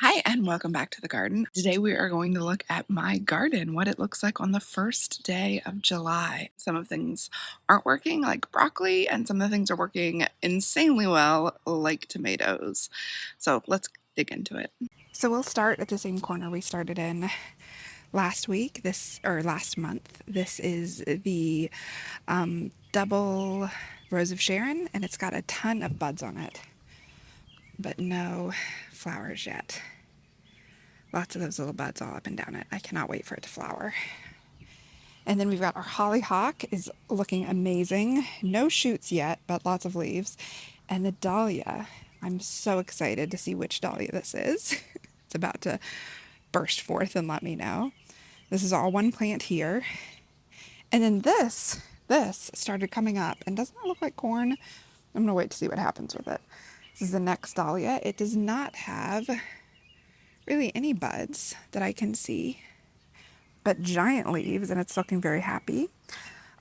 Hi, and welcome back to the garden. Today we are going to look at my garden, what it looks like on the first day of July. Some of things aren't working, like broccoli, and some of the things are working insanely well, like tomatoes. So let's dig into it. So we'll start at the same corner we started in last month. This is the double Rose of Sharon, and it's got a ton of buds on it, but no flowers yet. Lots of those little buds all up and down it. I cannot wait for it to flower. And then we've got our hollyhock is looking amazing. No shoots yet, but lots of leaves. And the dahlia, I'm so excited to see which dahlia this is. It's about to burst forth and let me know. This is all one plant here. And then this started coming up, and doesn't it look like corn? I'm gonna wait to see what happens with it. This is the next dahlia. It does not have really any buds that I can see, but giant leaves, and it's looking very happy.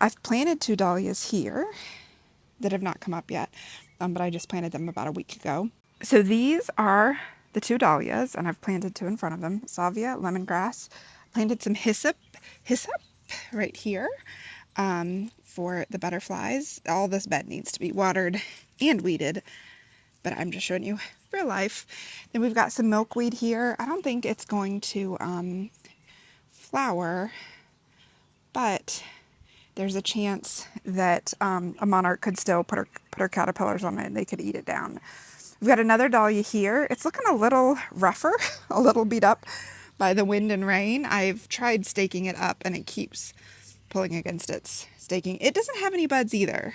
I've planted two dahlias here that have not come up yet, but I just planted them about a week ago. So these are the two dahlias, and I've planted two in front of them. Salvia, lemongrass. Planted some hyssop right here for the butterflies. All this bed needs to be watered and weeded, but I'm just showing you real life. Then we've got some milkweed here. I don't think it's going to flower, but there's a chance that a monarch could still put her caterpillars on it and they could eat it down. We've got another dahlia here. It's looking a little rougher, a little beat up by the wind and rain. I've tried staking it up and it keeps pulling against its staking. It doesn't have any buds either.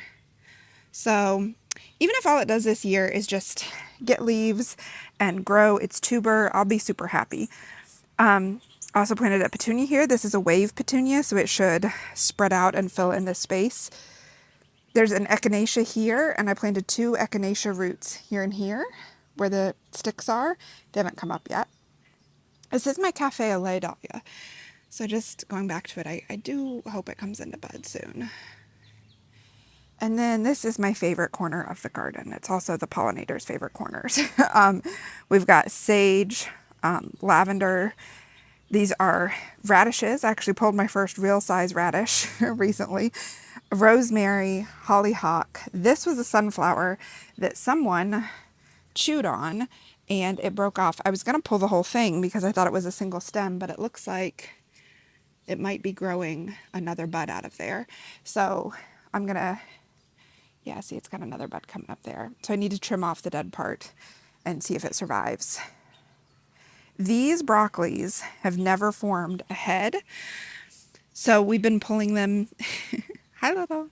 So even if all it does this year is just get leaves and grow its tuber, I'll be super happy. I also planted a petunia here. This is a wave petunia, so it should spread out and fill in this space. There's an echinacea here, and I planted two echinacea roots here and here where the sticks are. They haven't come up yet. This is my cafe au lait dahlia. So just going back to it, I do hope it comes into bud soon. And then this is my favorite corner of the garden. It's also the pollinators' favorite corners. We've got sage, lavender. These are radishes. I actually pulled my first real size radish recently. Rosemary, hollyhock. This was a sunflower that someone chewed on and it broke off. I was going to pull the whole thing because I thought it was a single stem, but it looks like it might be growing another bud out of there. So I'm going to, yeah, see, it's got another bud coming up there. So I need to trim off the dead part and see if it survives. These broccolis have never formed a head, so we've been pulling them. Hi little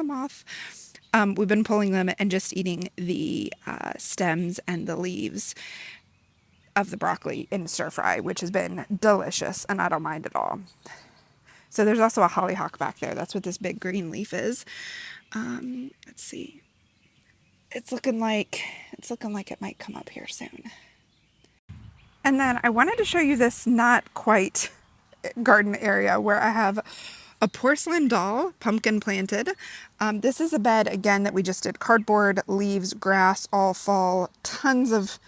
moth. We've been pulling them and just eating the stems and the leaves of the broccoli in stir fry, which has been delicious, and I don't mind at all. So there's also a hollyhock back there. That's what this big green leaf is. Let's see. It's looking like it might come up here soon. And then I wanted to show you this not quite garden area where I have a porcelain doll pumpkin planted. This is a bed, again, that we just did cardboard, leaves, grass, all fall. Tons of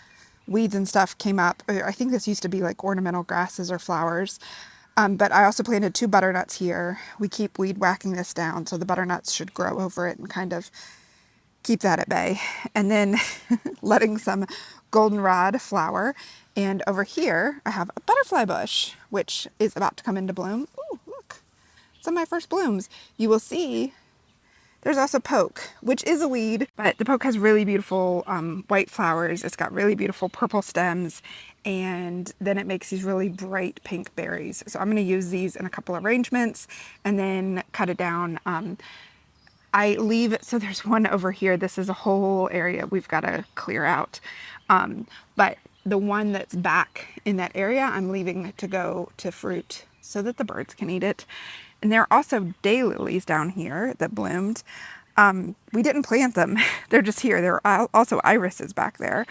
weeds and stuff came up. I think this used to be like ornamental grasses or flowers. But I also planted two butternuts here. We keep weed whacking this down, so the butternuts should grow over it and kind of keep that at bay. And then letting some goldenrod flower. And over here, I have a butterfly bush, which is about to come into bloom. Ooh, look, some of my first blooms. You will see there's also poke, which is a weed, but the poke has really beautiful white flowers. It's got really beautiful purple stems, and then it makes these really bright pink berries. So I'm going to use these in a couple arrangements and then cut it down. I leave it, so there's one over here. This is a whole area we've got to clear out. But the one that's back in that area, I'm leaving to go to fruit so that the birds can eat it. And there are also daylilies down here that bloomed. We didn't plant them. They're just here. There are also irises back there.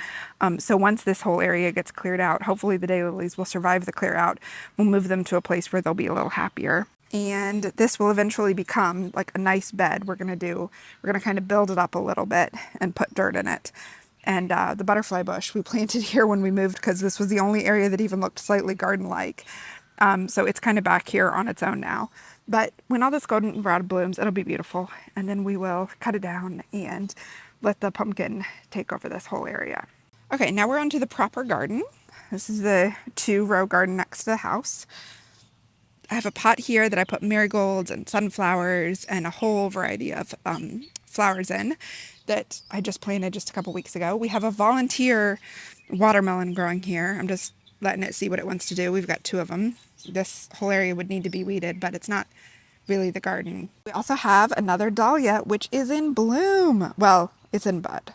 So once this whole area gets cleared out, hopefully the daylilies will survive the clear out. We'll move them to a place where they'll be a little happier. And this will eventually become like a nice bed. We're going to kind of build it up a little bit and put dirt in it. And the butterfly bush we planted here when we moved because this was the only area that even looked slightly garden-like. So it's kind of back here on its own now. But when all this goldenrod blooms, it'll be beautiful. And then we will cut it down and let the pumpkin take over this whole area. Okay, now we're onto the proper garden. This is the 2-row garden next to the house. I have a pot here that I put marigolds and sunflowers and a whole variety of flowers in that I just planted just a couple weeks ago. We have a volunteer watermelon growing here. I'm just letting it see what it wants to do. We've got 2 of them. This whole area would need to be weeded, but it's not really the garden. We also have another dahlia, which is in bloom. Well, it's in bud.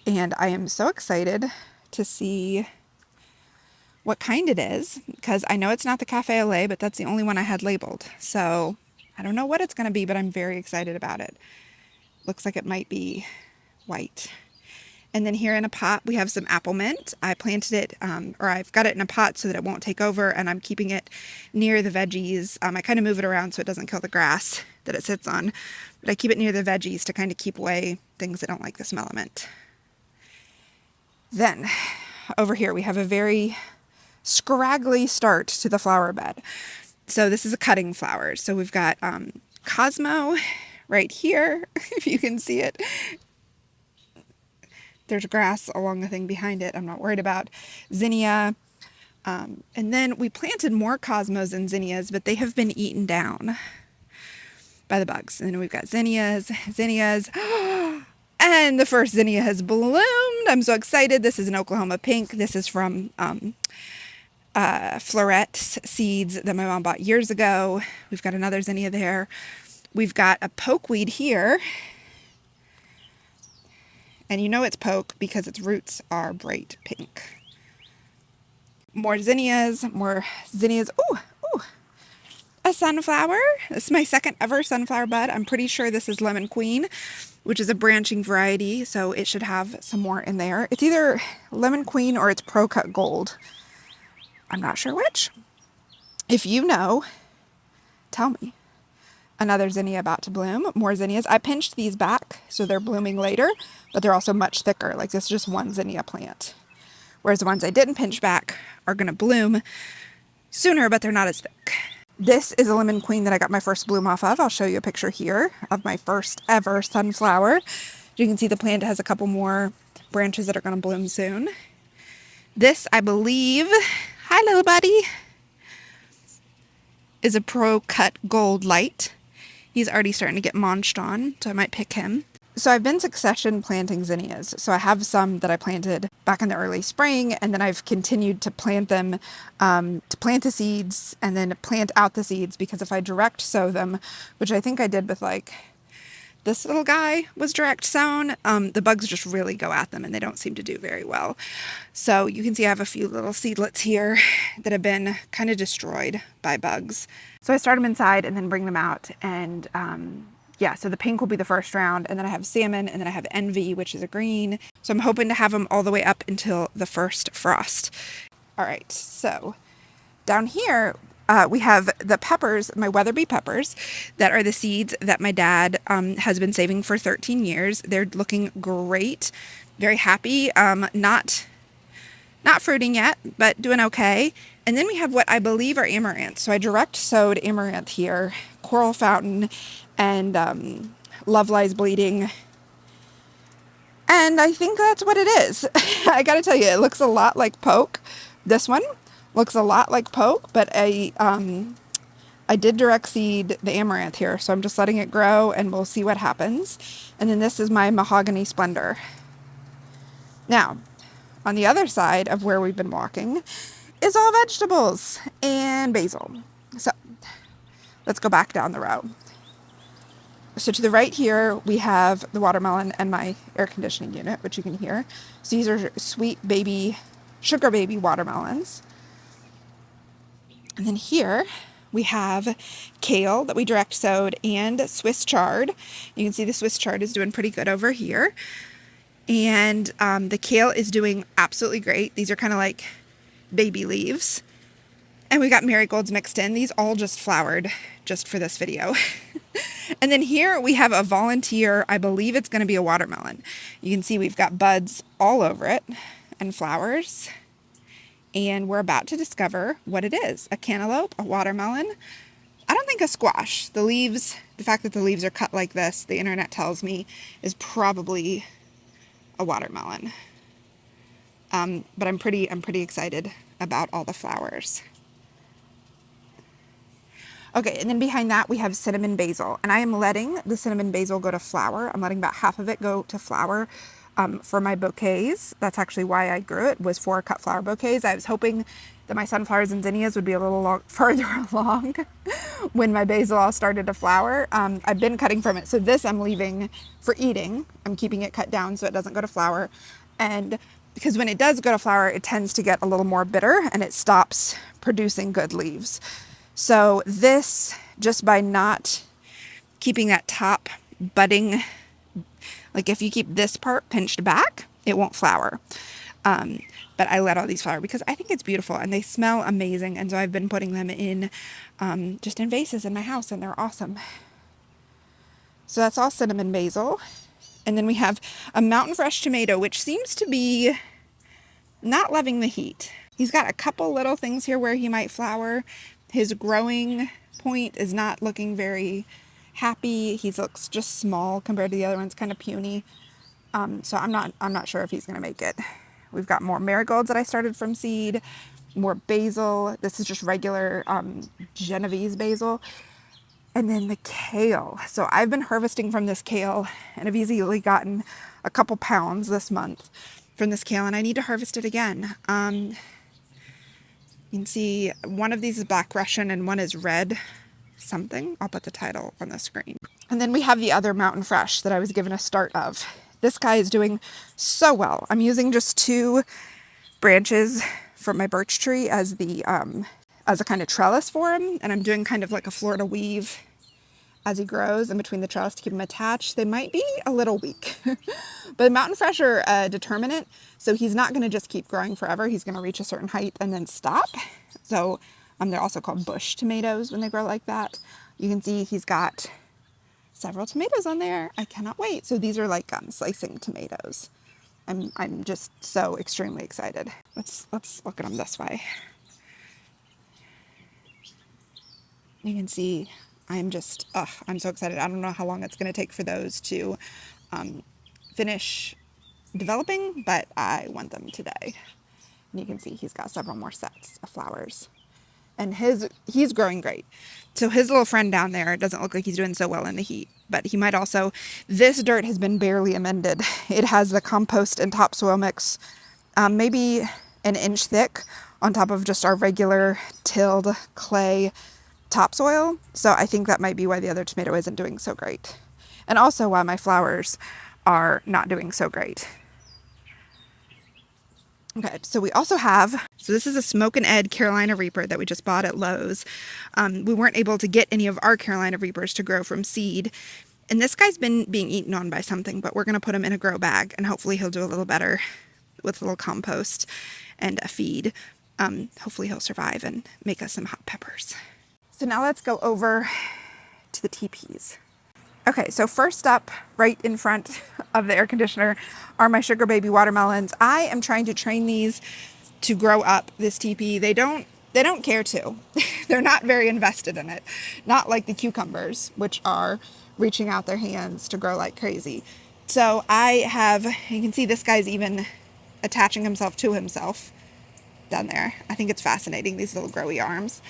And I am so excited to see what kind it is, because I know it's not the Cafe au lait, but that's the only one I had labeled. So I don't know what it's going to be, but I'm very excited about it. Looks like it might be white. And then here in a pot, we have some apple mint. I planted it, or I've got it in a pot so that it won't take over, and I'm keeping it near the veggies. I kind of move it around so it doesn't kill the grass that it sits on, but I keep it near the veggies to kind of keep away things that don't like the smell of mint. Then over here, we have a very scraggly start to the flower bed. So this is a cutting flower. So we've got Cosmo right here, if you can see it. There's grass along the thing behind it. I'm not worried about zinnia. And then we planted more Cosmos and zinnias, but they have been eaten down by the bugs. And then we've got zinnias. And the first zinnia has bloomed. I'm so excited. This is an Oklahoma pink. This is from Florette seeds that my mom bought years ago. We've got another zinnia there. We've got a pokeweed here. And you know it's poke because its roots are bright pink. More zinnias. Ooh, a sunflower. This is my second ever sunflower bud. I'm pretty sure this is Lemon Queen, which is a branching variety, so it should have some more in there. It's either Lemon Queen or it's Pro Cut Gold. I'm not sure which. If you know, tell me. Another zinnia about to bloom. More zinnias. I pinched these back so they're blooming later, but they're also much thicker. Like this is just one zinnia plant. Whereas the ones I didn't pinch back are going to bloom sooner, but they're not as thick. This is a Lemon Queen that I got my first bloom off of. I'll show you a picture here of my first ever sunflower. You can see the plant has a couple more branches that are going to bloom soon. This, I believe, hi little buddy, is a Pro Cut Gold Light. He's already starting to get munched on, so I might pick him. So I've been succession planting zinnias. So I have some that I planted back in the early spring, and then I've continued to plant them, to plant the seeds and then plant out the seeds, because if I direct sow them, which I think I did with like this little guy was direct sown, the bugs just really go at them and they don't seem to do very well. So you can see I have a few little seedlets here that have been kind of destroyed by bugs. So I start them inside and then bring them out, and yeah, so the pink will be the first round, and then I have salmon, and then I have envy, which is a green. So I'm hoping to have them all the way up until the first frost. All right, so down here we have the peppers, my Weatherby peppers, that are the seeds that my dad has been saving for 13 years. They're looking great, very happy, not fruiting yet, but doing okay. And then we have what I believe are amaranth. So I direct sowed amaranth here, coral fountain, and love lies bleeding. And I think that's what it is. I gotta tell you, it looks a lot like poke. This one looks a lot like poke, but I did direct seed the amaranth here, so I'm just letting it grow and we'll see what happens. And then this is my mahogany splendor. Now, on the other side of where we've been walking is all vegetables and basil. So let's go back down the row. So to the right here, we have the watermelon and my air conditioning unit, which you can hear. So these are sweet baby, sugar baby watermelons. And then here we have kale that we direct sowed and Swiss chard. You can see the Swiss chard is doing pretty good over here. And the kale is doing absolutely great. These are kind of like baby leaves. And we got marigolds mixed in. These all just flowered just for this video. And then here we have a volunteer. I believe it's going to be a watermelon. You can see we've got buds all over it and flowers. And we're about to discover what it is. A cantaloupe, a watermelon. I don't think a squash. The leaves, the fact that the leaves are cut like this, the internet tells me, is probably a watermelon. But I'm pretty excited about all the flowers. Okay, and then behind that we have cinnamon basil, and I am letting the cinnamon basil go to flower. I'm letting about half of it go to flower for my bouquets. That's actually why I grew it, was for cut flower bouquets. I was hoping that my sunflowers and zinnias would be a little further along when my basil all started to flower. I've been cutting from it, so this I'm leaving for eating. I'm keeping it cut down so it doesn't go to flower, and because when it does go to flower, it tends to get a little more bitter and it stops producing good leaves. So this, just by not keeping that top budding, like if you keep this part pinched back, it won't flower. But I let all these flower because I think it's beautiful and they smell amazing. And so I've been putting them in, just in vases in my house, and they're awesome. So that's all cinnamon basil. And then we have a mountain fresh tomato, which seems to be not loving the heat. He's got a couple little things here where he might flower. His growing point is not looking very happy. He looks just small compared to the other ones, kind of puny. So I'm not sure if he's going to make it. We've got more marigolds that I started from seed, more basil. This is just regular Genovese basil. And then the kale. So I've been harvesting from this kale and I've easily gotten a couple pounds this month from this kale, and I need to harvest it again. You can see one of these is black Russian and one is red something. I'll put the title on the screen. And then we have the other mountain fresh that I was given a start of. This guy is doing so well. I'm using just 2 branches from my birch tree as the as a kind of trellis for him, and I'm doing kind of like a Florida weave as he grows in between the trellis to keep him attached. They might be a little weak, but mountain fresh are determinate, so he's not going to just keep growing forever. He's going to reach a certain height and then stop. So they're also called bush tomatoes when they grow like that. You can see he's got several tomatoes on there. I cannot wait. So these are like slicing tomatoes. I'm just so extremely excited. Let's look at them this way. You can see I'm so excited. I don't know how long it's going to take for those to finish developing, but I want them today. And you can see he's got several more sets of flowers. And he's growing great. So his little friend down there doesn't look like he's doing so well in the heat, but he might also, this dirt has been barely amended. It has the compost and topsoil mix, maybe an inch thick on top of just our regular tilled clay topsoil. So I think that might be why the other tomato isn't doing so great. And also why my flowers are not doing so great. Okay, so we also have, so this is a Smoke and Ed Carolina Reaper that we just bought at Lowe's. We weren't able to get any of our Carolina Reapers to grow from seed. And this guy's been being eaten on by something, but we're going to put him in a grow bag and hopefully he'll do a little better with a little compost and a feed. Hopefully he'll survive and make us some hot peppers. So now let's go over to the teepees. Okay, so first up, right in front of the air conditioner, are my sugar baby watermelons. I am trying to train these to grow up this teepee. They don't care to. They're not very invested in it. Not like the cucumbers, which are reaching out their hands to grow like crazy. So you can see this guy's even attaching himself to himself down there. I think it's fascinating, these little growy arms.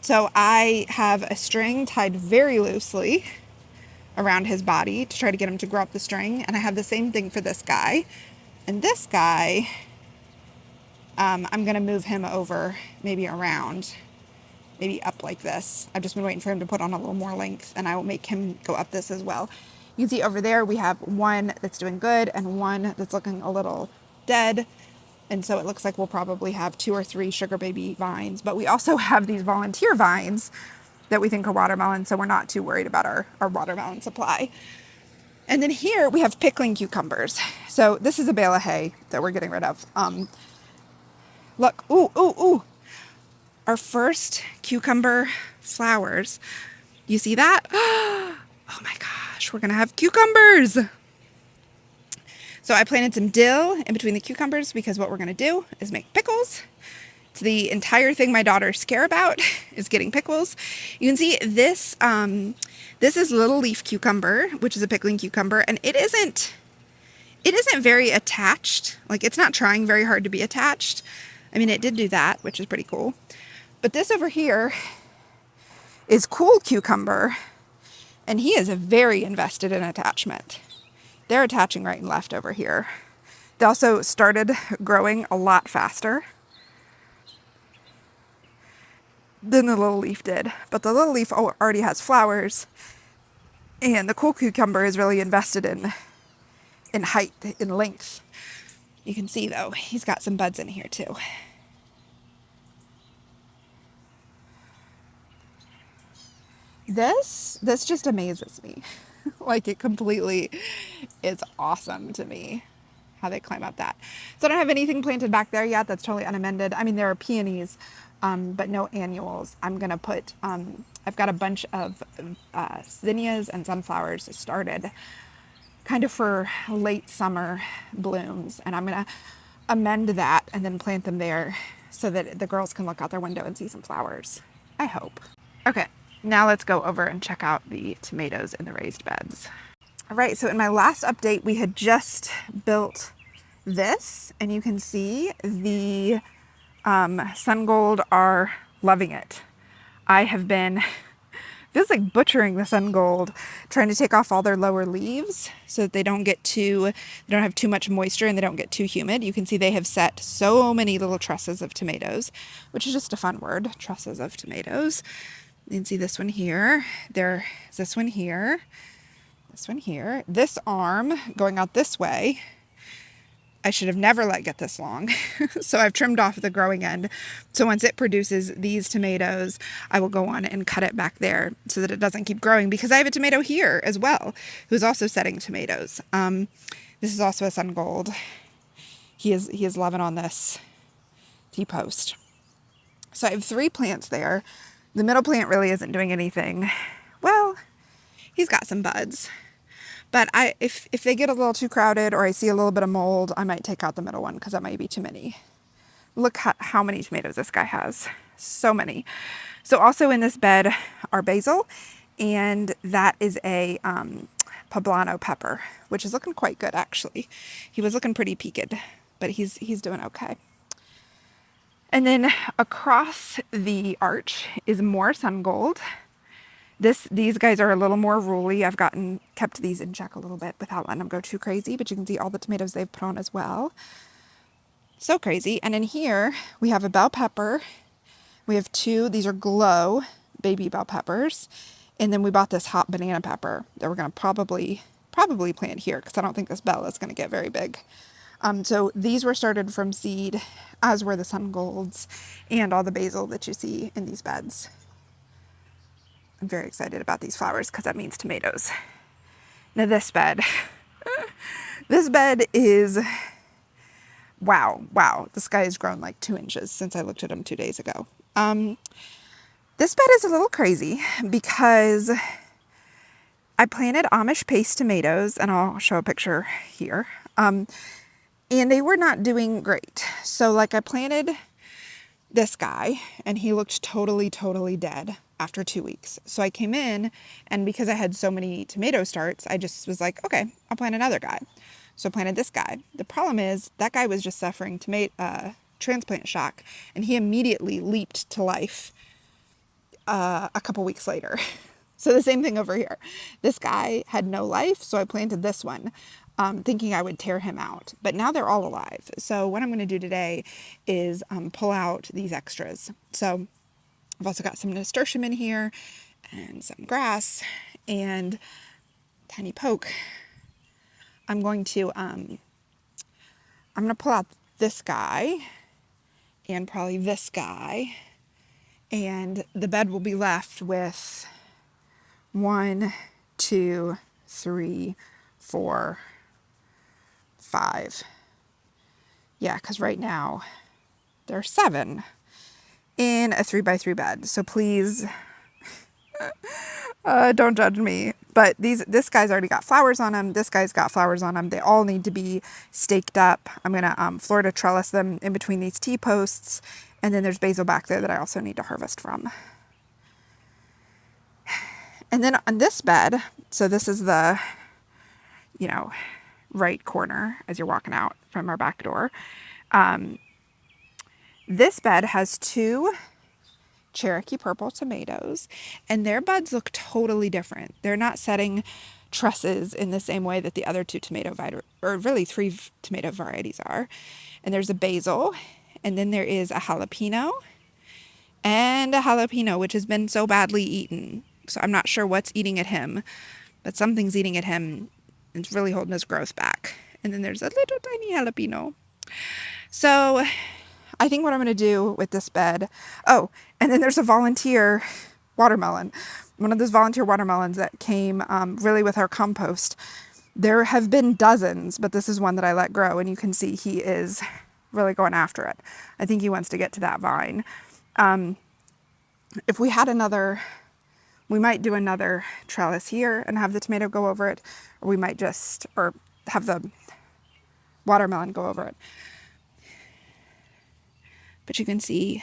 So I have a string tied very loosely around his body to try to get him to grow up the string. And I have the same thing for this guy. And this guy, I'm going to move him over, maybe around, maybe up like this. I've just been waiting for him to put on a little more length, and I will make him go up this as well. You can see over there we have one that's doing good and one that's looking a little dead. And so it looks like we'll probably have 2 or 3 sugar baby vines. But we also have these volunteer vines that we think are watermelon, so we're not too worried about our watermelon supply. And then here we have pickling cucumbers. So this is a bale of hay that we're getting rid of. Look, ooh. our first cucumber flowers. You see that? Oh my gosh, we're gonna have cucumbers. So I planted some dill in between the cucumbers because what we're gonna do is make pickles. It's the entire thing my daughters care about is getting pickles. You can see this, this is little leaf cucumber, which is a pickling cucumber, and it isn't very attached. Like, it's not trying very hard to be attached. I mean, it did do that, which is pretty cool. But this over here is cool cucumber, and he is very invested in attachment. They're attaching right and left over here. They also started growing a lot faster than the little leaf did. But the little leaf already has flowers, and the cool cucumber is really invested in height, in length. You can see though, he's got some buds in here too. This just amazes me. Like, it completely is awesome to me how they climb up that. So I don't have anything planted back there yet. That's totally unamended. I mean, there are peonies, but no annuals. I'm going to put, I've got a bunch of zinnias and sunflowers started kind of for late summer blooms. And I'm going to amend that and then plant them there so that the girls can look out their window and see some flowers. I hope. Okay, now let's go over and check out the tomatoes in the raised beds. All right, so in my last update, we had just built this, and you can see the sun gold are loving it. I have been, feels like butchering the sun gold, trying to take off all their lower leaves so that they don't have too much moisture and they don't get too humid. You can see they have set so many little trusses of tomatoes, which is just a fun word, trusses of tomatoes. You can see this one here, there's this one here, this one here, this arm going out this way. I should have never let get this long. So I've trimmed off the growing end. So once it produces these tomatoes, I will go on and cut it back there so that it doesn't keep growing, because I have a tomato here as well, who's also setting tomatoes. This is also a sun gold. He is loving on this T-post. So I have 3 plants there. The middle plant really isn't doing anything. Well, he's got some buds. But if they get a little too crowded or I see a little bit of mold, I might take out the middle one because that might be too many. Look how many tomatoes this guy has. So many. So also in this bed are basil, and that is a poblano pepper, which is looking quite good actually. He was looking pretty peaked, but he's doing okay. And then across the arch is more sun gold. These guys are a little more ruly. I've kept these in check a little bit without letting them go too crazy, but you can see all the tomatoes they've put on as well. So crazy. And in here we have a bell pepper. We have 2, these are glow baby bell peppers. And then we bought this hot banana pepper that we're going to probably plant here because I don't think this bell is going to get very big. So these were started from seed, as were the sun golds and all the basil that you see in these beds. I'm very excited about these flowers because that means tomatoes. Now this bed, this bed is, wow. This guy has grown like 2 inches since I looked at him 2 days ago. This bed is a little crazy because I planted Amish paste tomatoes, and I'll show a picture here. And they were not doing great. So like I planted this guy and he looked totally dead after 2 weeks. So I came in, and because I had so many tomato starts, I just was like, okay, I'll plant another guy. So I planted this guy. The problem is that guy was just suffering transplant shock, and he immediately leaped to life a couple weeks later. So the same thing over here. This guy had no life, so I planted this one, thinking I would tear him out. But now they're all alive. So what I'm going to do today is pull out these extras. So I've also got some nasturtium in here and some grass and tiny poke. I'm going to pull out this guy and probably this guy, and the bed will be left with 1, 2, 3, 4, 5. Yeah, because right now there are 7. in a 3x3 bed. So please don't judge me. But this guy's already got flowers on him. This guy's got flowers on him. They all need to be staked up. I'm going to Florida trellis them in between these T-posts. And then there's basil back there that I also need to harvest from. And then on this bed, so this is the, you know, right corner as you're walking out from our back door. This bed has 2 Cherokee purple tomatoes, and their buds look totally different. They're not setting trusses in the same way that the other 2 or really 3 tomato varieties are. And there's a basil, and then there is a jalapeno, which has been so badly eaten. So I'm not sure what's eating at him, but something's eating at him. It's really holding his growth back. And then there's a little tiny jalapeno. So I think what I'm going to do with this bed, oh, and then there's a volunteer watermelon, one of those volunteer watermelons that came really with our compost. There have been dozens, but this is one that I let grow, and you can see he is really going after it. I think he wants to get to that vine. If we had another, we might do another trellis here and have the tomato go over it, or we might just, or have the watermelon go over it. But you can see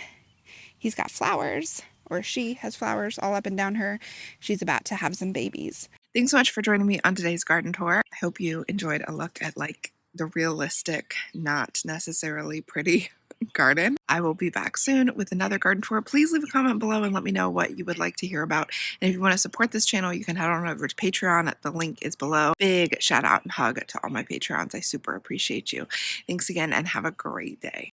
he's got flowers, or she has flowers all up and down her. She's about to have some babies. Thanks so much for joining me on today's garden tour. I hope you enjoyed a look at like the realistic, not necessarily pretty garden. I will be back soon with another garden tour. Please leave a comment below and let me know what you would like to hear about. And if you want to support this channel, you can head on over to Patreon. The link is below. Big shout out and hug to all my Patreons. I super appreciate you. Thanks again and have a great day.